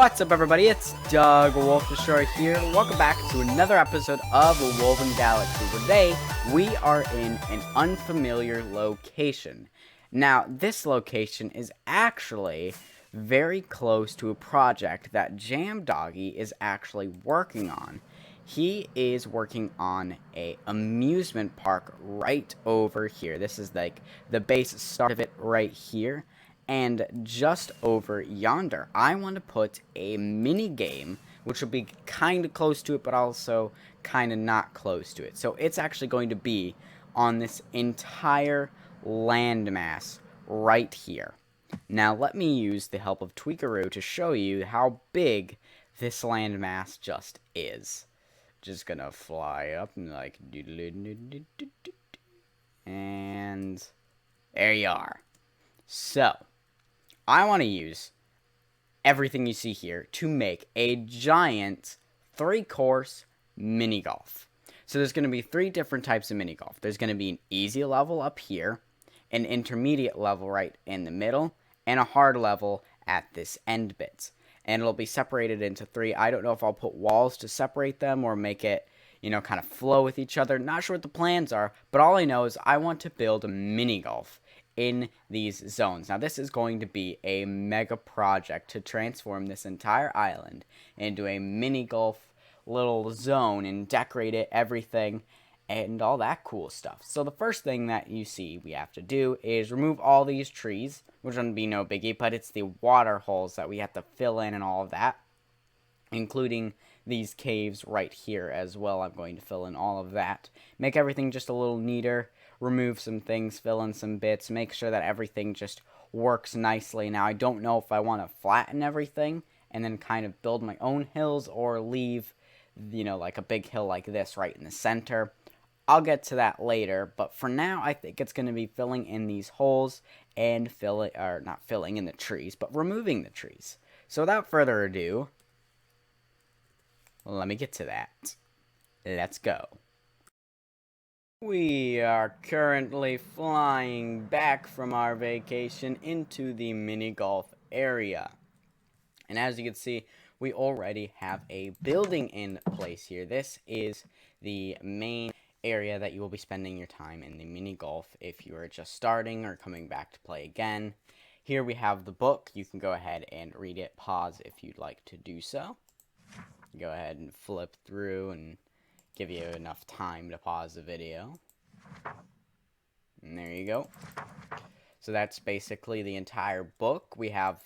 What's up, everybody? It's Doug Wolf Destroyer here. Welcome back to another episode of Woven Galaxy. Today, we are in an unfamiliar location. Now, this location is actually very close to a project that Jam Doggy is actually working on. He is working on a amusement park right over here. This is like the base start of it right here. And just over yonder, I want to put a mini game, which will be kind of close to it, but also kind of not close to it. So it's actually going to be on this entire landmass right here. Now let me use the help of Tweakaroo to show you how big this landmass just is. Just gonna fly up and like, and there you are. So I want to use everything you see here to make a giant 3-course mini golf. So there's going to be 3 different types of mini golf. There's going to be an easy level up here, an intermediate level right in the middle, and a hard level at this end bit. And it'll be separated into 3. I don't know if I'll put walls to separate them or make it, kind of flow with each other. Not sure what the plans are, but all I know is I want to build a mini golf in these zones. Now this is going to be a mega project to transform this entire island into a mini golf little zone and decorate it, everything, and all that cool stuff. So the first thing that you see we have to do is remove all these trees, which wouldn't be no biggie, but it's the water holes that we have to fill in and all of that, including these caves right here as well. I'm going to fill in all of that, make everything just a little neater, remove some things, fill in some bits, make sure that everything just works nicely. Now I don't know if I want to flatten everything and then kind of build my own hills or leave, like a big hill like this right in the center. I'll get to that later, but for now I think it's going to be filling in these holes and not filling in the trees, but removing the trees. So without further ado, let me get to that. Let's go. We are currently flying back from our vacation into the mini golf area. And as you can see, we already have a building in place here. This is the main area that you will be spending your time in the mini golf if you are just starting or coming back to play again. Here we have the book. You can go ahead and read it, pause if you'd like to do so. Go ahead and flip through and give you enough time to pause the video. And there you go. So that's basically the entire book. We have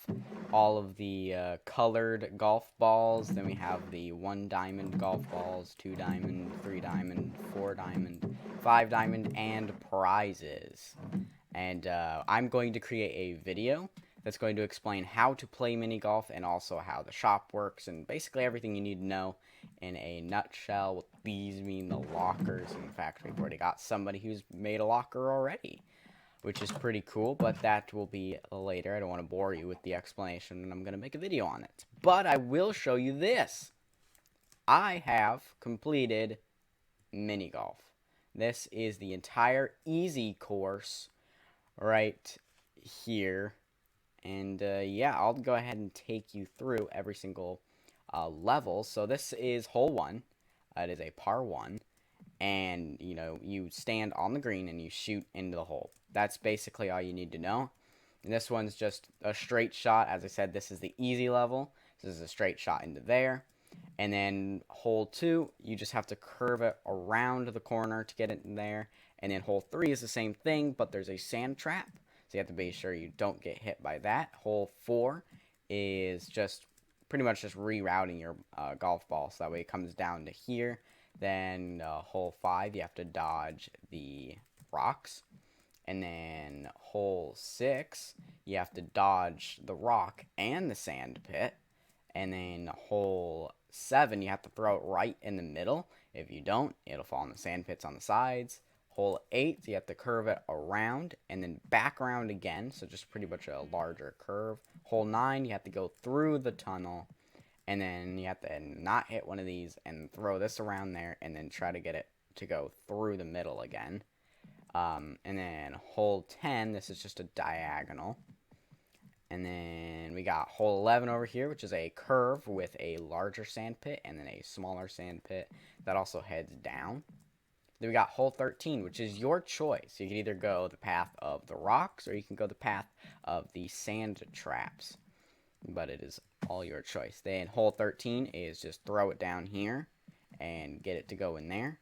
all of the colored golf balls. Then we have the 1 diamond golf balls, 2 diamond, 3 diamond, 4 diamond, 5 diamond, and prizes. And I'm going to create a video that's going to explain how to play mini golf and also how the shop works and basically everything you need to know in a nutshell. What these mean, the lockers. In fact, we've already got somebody who's made a locker already, which is pretty cool, but that will be later. I don't want to bore you with the explanation, and I'm going to make a video on it. But I will show you this. I have completed mini golf. This is the entire easy course right here. And yeah, I'll go ahead and take you through every single level. So this is hole 1. It is a par 1. And, you stand on the green and you shoot into the hole. That's basically all you need to know. And this one's just a straight shot. As I said, this is the easy level. This is a straight shot into there. And then hole 2, you just have to curve it around the corner to get it in there. And then hole 3 is the same thing, but there's a sand trap. So you have to be sure you don't get hit by that. Hole 4 is just pretty much just rerouting your golf ball. So that way it comes down to here. Then hole 5, you have to dodge the rocks. And then hole 6, you have to dodge the rock and the sand pit. And then hole 7, you have to throw it right in the middle. If you don't, it'll fall in the sand pits on the sides. Hole 8, you have to curve it around and then back around again, so just pretty much a larger curve. Hole 9, you have to go through the tunnel, and then you have to not hit one of these and throw this around there, and then try to get it to go through the middle again. And then hole 10, this is just a diagonal. And then we got hole 11 over here, which is a curve with a larger sand pit and then a smaller sand pit that also heads down. Then we got hole 13, which is your choice. You can either go the path of the rocks or you can go the path of the sand traps. But it is all your choice. Then hole 13 is just throw it down here and get it to go in there.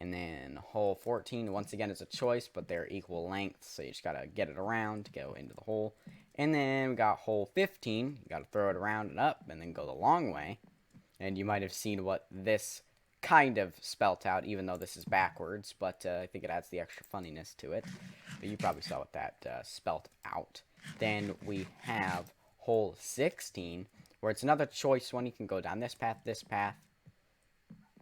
And then hole 14, once again, is a choice, but they're equal length, so you just gotta get it around to go into the hole. And then we got hole 15, you gotta throw it around and up, and then go the long way. And you might have seen what this kind of spelt out, even though this is backwards, but I think it adds the extra funniness to it. But you probably saw what that spelt out. Then we have hole 16, where it's another choice one. You can go down this path, this path.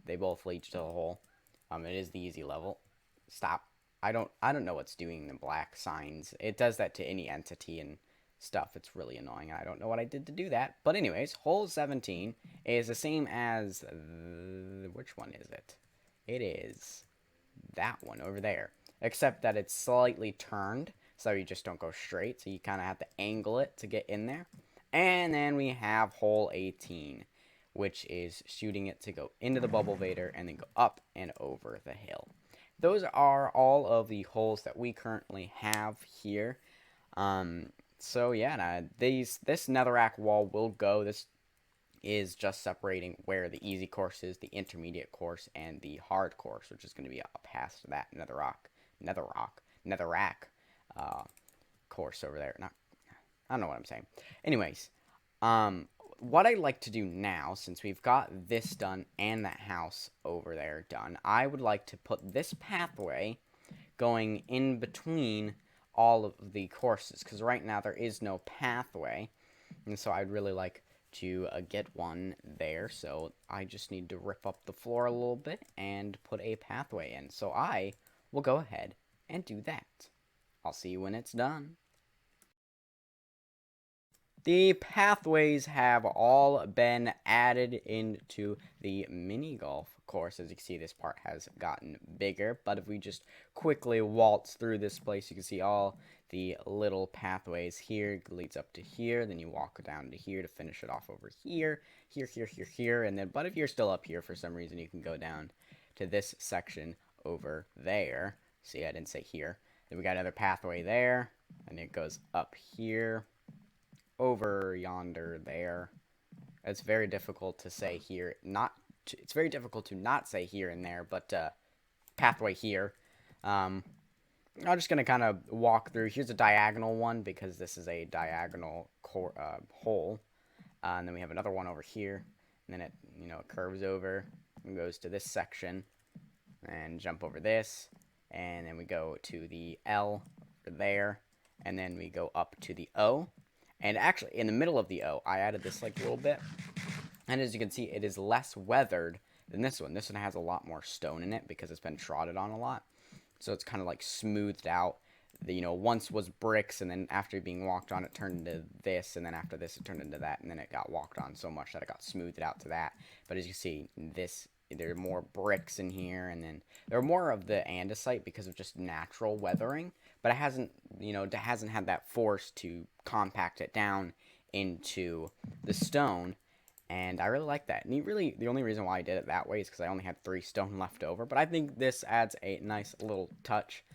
They both lead to the hole. It is the easy level. Stop. I don't know what's doing the black signs. It does that to any entity and stuff. It's really annoying. I don't know what I did to do that. But anyways, hole 17 is the same as which one is it? It is that one over there. Except that it's slightly turned, so you just don't go straight. So you kind of have to angle it to get in there. And then we have hole 18, which is shooting it to go into the bubble vader and then go up and over the hill. Those are all of the holes that we currently have here. So yeah, this netherrack wall will go. This is just separating where the easy course is, the intermediate course, and the hard course, which is going to be up past that netherrack course over there. I don't know what I'm saying. Anyways, what I'd like to do now, since we've got this done and that house over there done, I would like to put this pathway going in between all of the courses, because right now there is no pathway, and so I'd really like to get one there. So I just need to rip up the floor a little bit and put a pathway in. So I will go ahead and do that. I'll see you when it's done. The pathways have all been added into the mini golf course. As you can see, this part has gotten bigger, but if we just quickly waltz through this place, you can see all the little pathways here leads up to here, then you walk down to here to finish it off over here, here, and then, but if you're still up here for some reason, you can go down to this section over there. See, I didn't say here. Then we got another pathway there, and it goes up here, over yonder there. It's very difficult to say here. It's very difficult to not say here and there, but pathway here. I'm just gonna kind of walk through. Here's a diagonal one because this is a diagonal hole, and then we have another one over here. And then it it curves over and goes to this section, and jump over this, and then we go to the L over there, and then we go up to the O. And actually, in the middle of the O, I added this like a little bit. And as you can see, it is less weathered than this one. This one has a lot more stone in it because it's been trodden on a lot. So it's kind of like smoothed out. Once was bricks, and then after being walked on, it turned into this. And then after this, it turned into that. And then it got walked on so much that it got smoothed out to that. But as you see, there are more bricks in here. And then there are more of the andesite because of just natural weathering. But it hasn't had that force to compact it down into the stone, and I really like that. And the only reason why I did it that way is because I only had 3 stone left over, but I think this adds a nice little touch.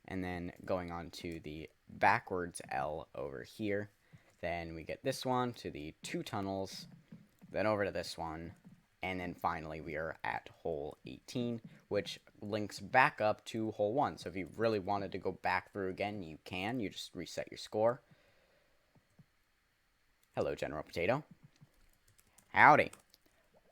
And then going on to the backwards L over here, then we get this one to the 2 tunnels, then over to this one, and then finally we are at hole 18, which links back up to hole 1. So if you really wanted to go back through again, you can. You just reset your score. Hello, General Potato. Howdy.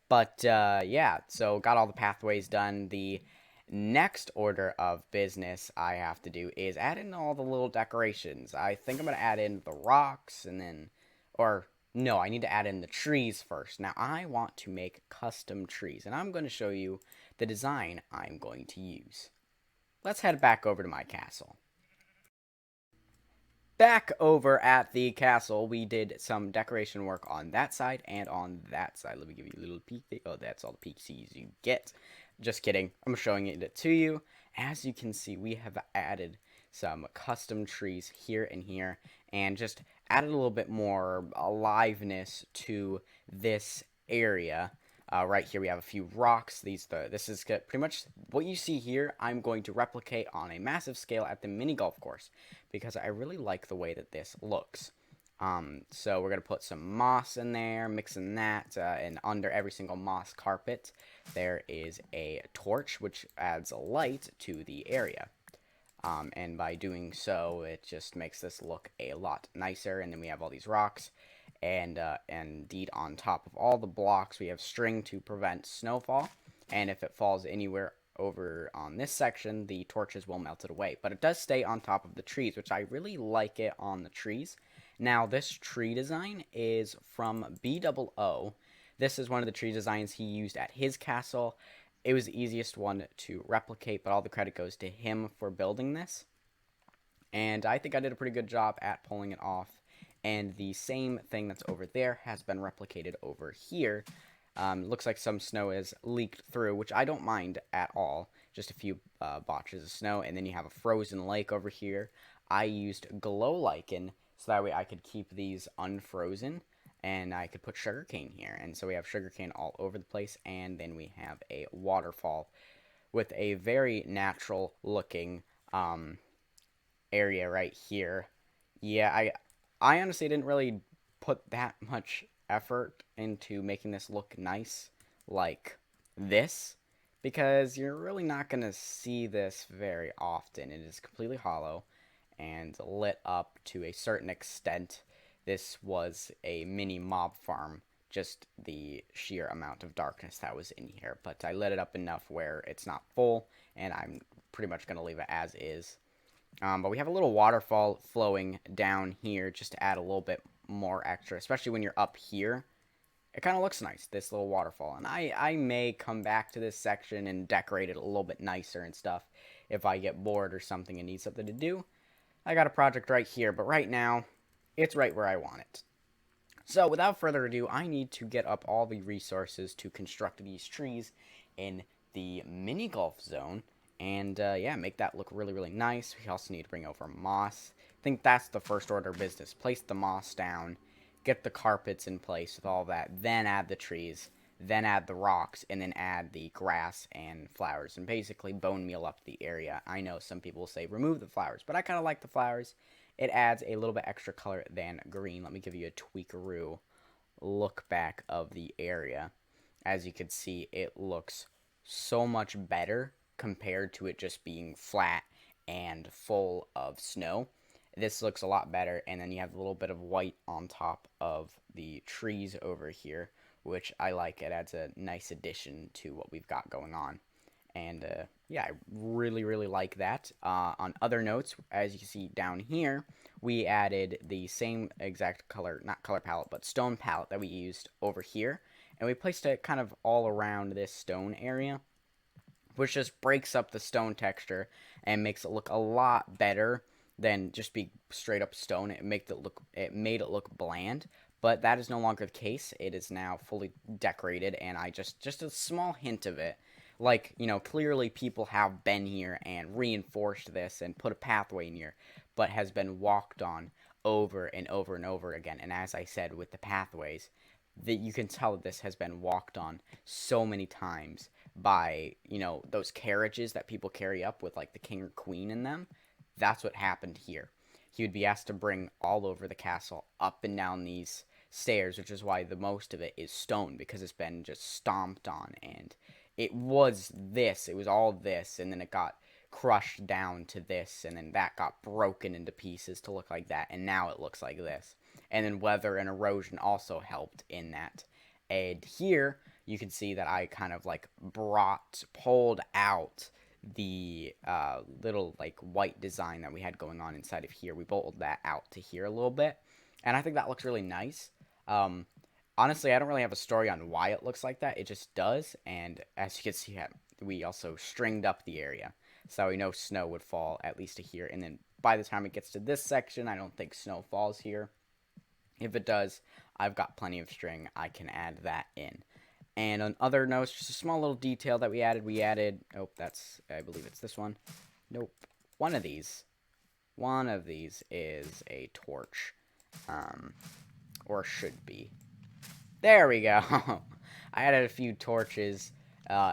But, yeah, so got all the pathways done. The next order of business I have to do is add in all the little decorations. I think I'm going to add in the rocks and then, no, I need to add in the trees first. Now, I want to make custom trees, and I'm going to show you the design I'm going to use. Let's head back over to my castle. Back over at the castle, we did some decoration work on that side and on that side. Let me give you a little peek. Oh, that's all the peeks you get. Just kidding. I'm showing it to you. As you can see, we have added some custom trees here and here. And just added a little bit more aliveness to this area. Right here we have a few rocks. This is pretty much what you see here. I'm going to replicate on a massive scale at the mini golf course because I really like the way that this looks. So we're going to put some moss in there, mixing that, and under every single moss carpet, there is a torch, which adds light to the area. And by doing so, it just makes this look a lot nicer. And then we have all these rocks, and indeed on top of all the blocks, we have string to prevent snowfall. And if it falls anywhere over on this section, the torches will melt it away. But it does stay on top of the trees, which I really like it on the trees. Now, this tree design is from BOO. This is one of the tree designs he used at his castle. It was the easiest one to replicate, but all the credit goes to him for building this. And I think I did a pretty good job at pulling it off. And the same thing that's over there has been replicated over here. Looks like some snow is leaked through, which I don't mind at all. Just a few botches of snow, and then you have a frozen lake over here. I used glow lichen, so that way I could keep these unfrozen, and I could put sugarcane here. And so we have sugarcane all over the place, and then we have a waterfall with a very natural looking area right here. Yeah, I honestly didn't really put that much effort into making this look nice like this, because you're really not going to see this very often. It is completely hollow and lit up to a certain extent. This was a mini mob farm, just the sheer amount of darkness that was in here, but I lit it up enough where it's not full, and I'm pretty much going to leave it as is. But we have a little waterfall flowing down here just to add a little bit more extra, especially when you're up here. It kind of looks nice, this little waterfall. And I may come back to this section and decorate it a little bit nicer and stuff if I get bored or something and need something to do. I got a project right here, but right now, it's right where I want it. So without further ado, I need to get up all the resources to construct these trees in the mini golf zone. And yeah, make that look really, really nice. We also need to bring over moss. I think that's the first order of business. Place the moss down, get the carpets in place with all that, then add the trees, then add the rocks, and then add the grass and flowers, and basically bone meal up the area. I know some people say remove the flowers, but I kind of like the flowers. It adds a little bit extra color than green. Let me give you a tweakaroo look back of the area. As you can see, it looks so much better compared to it just being flat and full of snow. This looks a lot better, and then you have a little bit of white on top of the trees over here, which I like. It adds a nice addition to what we've got going on. And yeah, I really, really like that. On other notes, as you can see down here, we added the same exact color, not color palette, but stone palette that we used over here. And we placed it kind of all around this stone area, which just breaks up the stone texture and makes it look a lot better than just be straight up stone. It made it look bland, but that is no longer the case. It is now fully decorated, and I just a small hint of it. Like, you know, clearly people have been here and reinforced this and put a pathway in here, but has been walked on over and over and over again. And as I said with the pathways, that you can tell that this has been walked on so many times by, you know, those carriages that people carry up with like the king or queen in them. That's what happened here. He would be asked to bring all over the castle up and down these stairs, which is why the most of it is stone, because it's been just stomped on. And it was all this, and then it got crushed down to this, and then that got broken into pieces to look like that, and now it looks like this. And then weather and erosion also helped in that. And here you can see that I kind of like pulled out the little like white design that we had going on inside of here. We bolted that out to here a little bit, and I think that looks really nice. Honestly, I don't really have a story on why it looks like that. It just does, and as you can see, we also stringed up the area, so we know snow would fall at least to here, and then by the time it gets to this section, I don't think snow falls here. If it does, I've got plenty of string. I can add that in. And on other notes, just a small little detail that we added, oh, I believe it's this one. Nope. One of these is a torch. Or should be. There we go. I added a few torches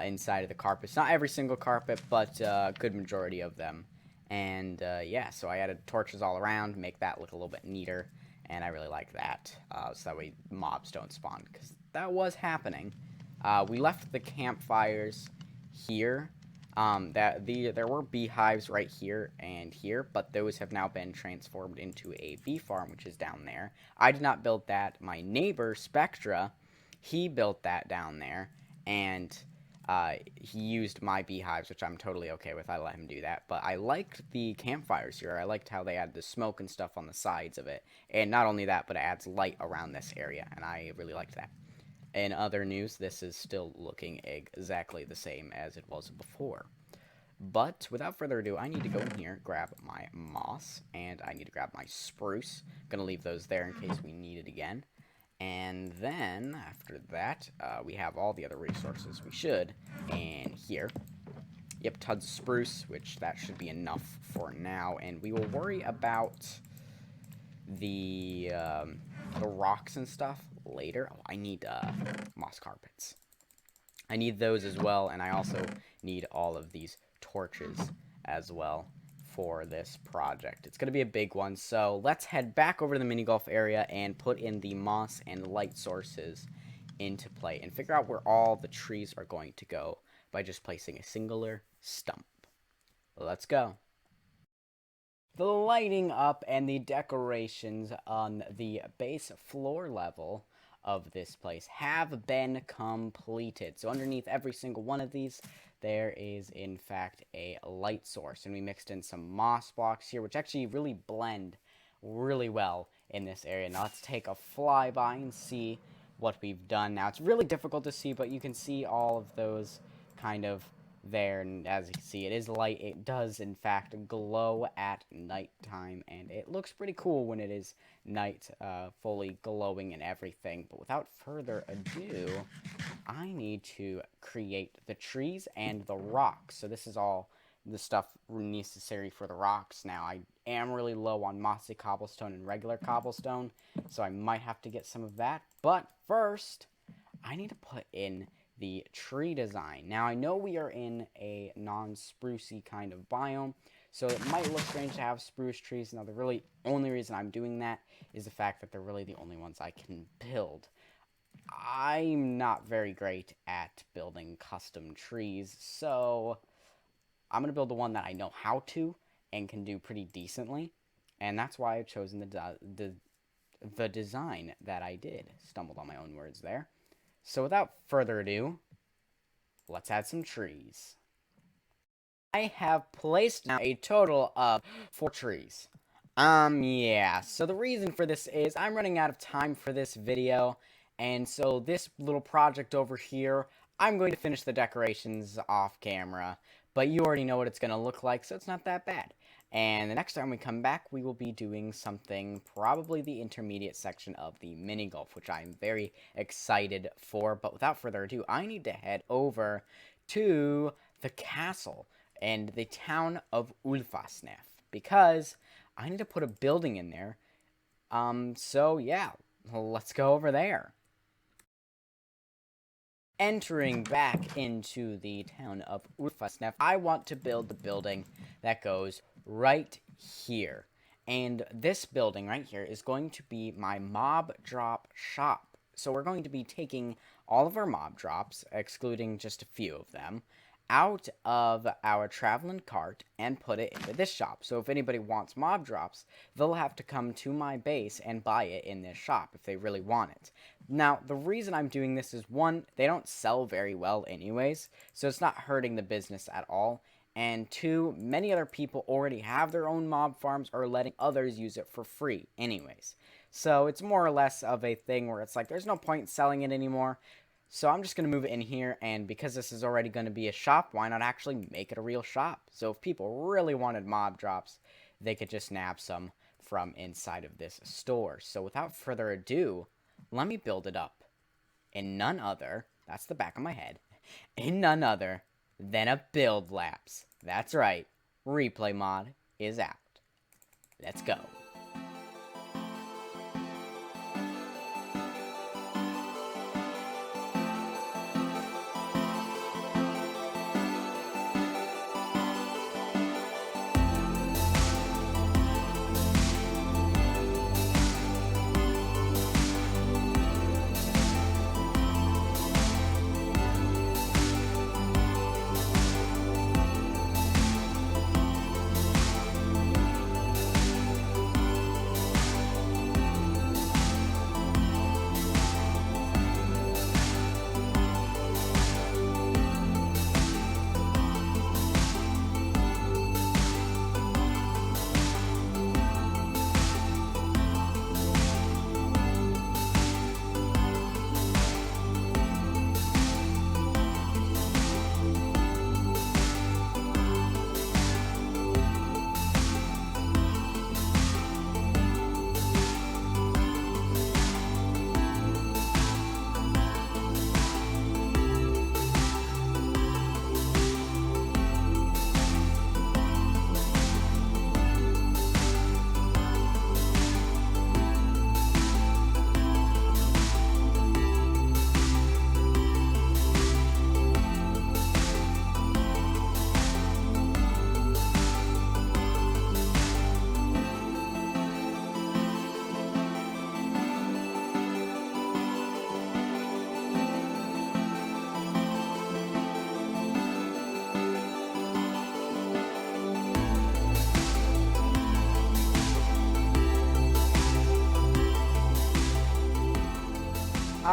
inside of the carpets. Not every single carpet, but a good majority of them. And yeah, so I added torches all around, make that look a little bit neater. And I really like that, so that way mobs don't spawn, because that was happening. We left the campfires here. There were beehives right here and here, but those have now been transformed into a bee farm, which is down there. I did not build that. My neighbor, Spectra, he built that down there, and he used my beehives, which I'm totally okay with. I let him do that. But I liked the campfires here. I liked how they had the smoke and stuff on the sides of it. And not only that, but it adds light around this area, and I really liked that. In other news, this is still looking exactly the same as it was before. But without further ado, I need to go in here, grab my moss, and I need to grab my spruce. I'm going to leave those there in case we need it again. And then, after that, we have all the other resources we should in here. Yep, tons of spruce, which that should be enough for now. And we will worry about the rocks and stuff later. Oh, I need moss carpets. I need those as well, and I also need all of these torches as well for this project. It's going to be a big one, so let's head back over to the mini golf area and put in the moss and light sources into play and figure out where all the trees are going to go by just placing a singular stump. Let's go. The lighting up and the decorations on the base floor level of this place have been completed. So underneath every single one of these, there is in fact a light source, and we mixed in some moss blocks here, which actually really blend really well in this area. Now let's take a flyby and see what we've done. Now it's really difficult to see, but you can see all of those kind of there, and as you can see, it is light. It does in fact glow at nighttime, and it looks pretty cool when it is night, fully glowing and everything. But without further ado, I need to create the trees and the rocks. So this is all the stuff necessary for the rocks. Now I am really low on mossy cobblestone and regular cobblestone, so I might have to get some of that. But first, I need to put in the tree design. Now, I know we are in a non-sprucey kind of biome, so it might look strange to have spruce trees. Now, the really only reason I'm doing that is the fact that they're really the only ones I can build. I'm not very great at building custom trees, so I'm going to build the one that I know how to and can do pretty decently, and that's why I've chosen the design that I did. Stumbled on my own words there. So without further ado, let's add some trees. I have placed now a total of 4 trees. Yeah, so the reason for this is I'm running out of time for this video, and so this little project over here, I'm going to finish the decorations off camera, but you already know what it's going to look like, so it's not that bad. And the next time we come back, we will be doing something, probably the intermediate section of the mini golf, which I'm very excited for. But without further ado, I need to head over to the castle and the town of Ulfasnef, because I need to put a building in there. So yeah, let's go over there. Entering back into the town of Ulfasnef, I want to build the building that goes right here. And this building right here is going to be my mob drop shop. So we're going to be taking all of our mob drops, excluding just a few of them, out of our traveling cart and put it into this shop. So if anybody wants mob drops, they'll have to come to my base and buy it in this shop if they really want it. Now, the reason I'm doing this is, one, they don't sell very well anyways, so it's not hurting the business at all. And 2, many other people already have their own mob farms or letting others use it for free anyways. So it's more or less of a thing where it's like there's no point in selling it anymore. So I'm just going to move it in here, and because this is already going to be a shop, why not actually make it a real shop? So if people really wanted mob drops, they could just nab some from inside of this store. So without further ado, let me build it up. In none other, that's the back of my head, in none other than a build lapse. That's right, replay mod is out. Let's go.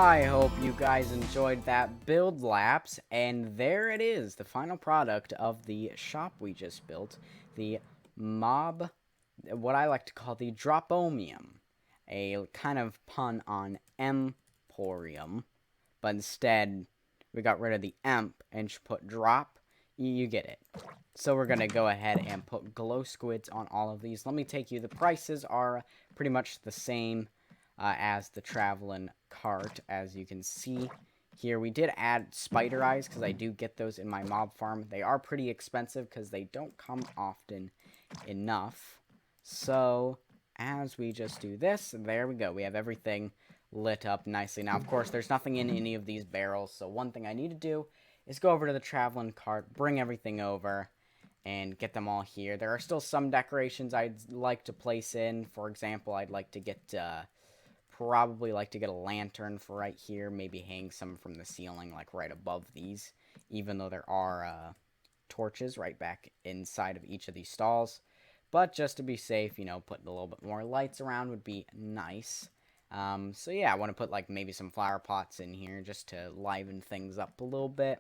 I hope you guys enjoyed that build lapse, and there it is, the final product of the shop we just built, the mob, what I like to call the Dropomium, a kind of pun on Emporium, but instead we got rid of the emp and just put drop. You get it. So we're going to go ahead and put glow squids on all of these. Let me take you. The prices are pretty much the same as the traveling cart, as you can see here. We did add spider eyes because I do get those in my mob farm. They are pretty expensive because they don't come often enough. So as we just do this, there we go. We have everything lit up nicely. Now, of course, there's nothing in any of these barrels, so one thing I need to do is go over to the traveling cart, bring everything over, and get them all here. There are still some decorations I'd like to place in. For example, I'd like to get, probably like to get a lantern for right here, maybe hang some from the ceiling, like right above these, even though there are, torches right back inside of each of these stalls. But just to be safe, you know, putting a little bit more lights around would be nice. So yeah, I want to put like maybe some flower pots in here just to liven things up a little bit.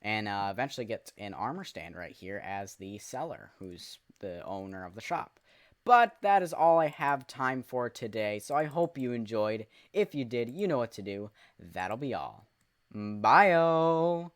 And eventually get an armor stand right here as the seller, who's the owner of the shop. But that is all I have time for today, so I hope you enjoyed. If you did, you know what to do. That'll be all. Bye-o!